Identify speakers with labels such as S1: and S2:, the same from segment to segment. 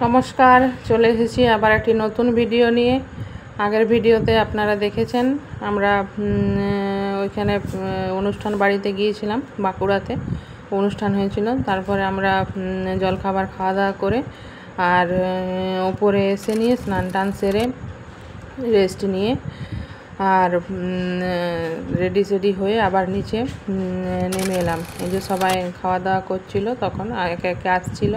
S1: নমস্কার, চলে এসেছি আবার একটি নতুন ভিডিও নিয়ে। আগের ভিডিওতে আপনারা দেখেছেন আমরা ওইখানে অনুষ্ঠান বাড়িতে গিয়েছিলাম, বাঁকুড়াতে অনুষ্ঠান হয়েছিল। তারপরে আমরা জলখাবার খাওয়া দাওয়া করে আর ওপরে এসে নিয়ে স্নান টান সেরে রেস্ট নিয়ে আর রেডি সেডি হয়ে আবার নিচে নেমে এলাম। এই যে সবাই খাওয়া দাওয়া করছিল, তখন একে একে আসছিল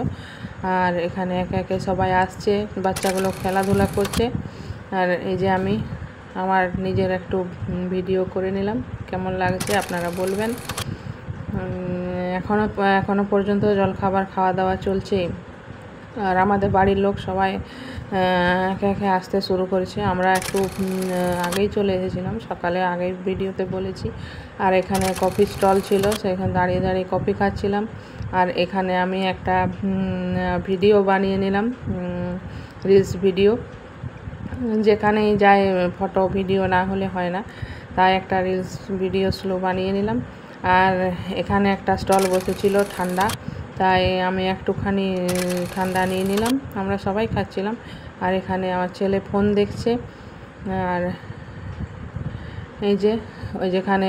S1: আর এখানে একে একে সবাই আসছে, বাচ্চাগুলো খেলাধুলা করছে। আর এই যে আমি আমার নিজের একটু ভিডিও করে নিলাম, কেমন লাগছে আপনারা বলবেন। এখনো পর্যন্ত জলখাবার খাওয়া দাওয়া চলছে আর আমাদের বাড়ির লোক সবাই একে একে আসতে শুরু করেছে। আমরা একটু আগেই চলে এসেছিলাম, সকালে আগেই ভিডিওতে বলেছি। আর এখানে কফি স্টল ছিল, সেখানে দাঁড়িয়ে দাঁড়িয়ে কফি খাচ্ছিলাম। আর এখানে আমি একটা ভিডিও বানিয়ে নিলাম, রিলস ভিডিও। যেখানেই যাই ফটো ভিডিও না হলে হয় না, তাই একটা রিলস ভিডিও স্লো বানিয়ে নিলাম। আর এখানে একটা স্টল বসেছিল ঠান্ডা, তাই আমি একটুখানি ঠান্ডা নিয়ে নিলাম। আমরা সবাই খাচ্ছিলাম আর এখানে আমার ছেলে ফোন দেখছে। আর এই যে ওই যেখানে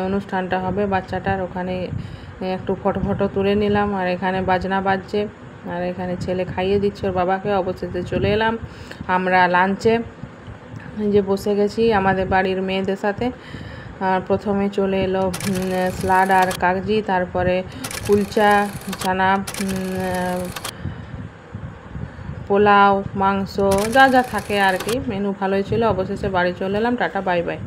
S1: অনুষ্ঠানটা হবে বাচ্চাটার, ওখানে একটু ফটো তুলে নিলাম। আর এখানে বাজনা বাজছে আর এখানে ছেলে খাইয়ে দিচ্ছে ওর বাবাকে। অবশেষে চলে এলাম আমরা লাঞ্চে, যে বসে গেছি আমাদের বাড়ির মেয়েদের সাথে। আর প্রথমে চলে এলো স্যালাড আর কাগজি, তারপরে কুলচা, চানা, পোলাও, মাংস, যা যা থাকে আর কি। মেনু ভালোই ছিল। অবশেষে বাড়ি চলে এলাম। Tata, bye bye.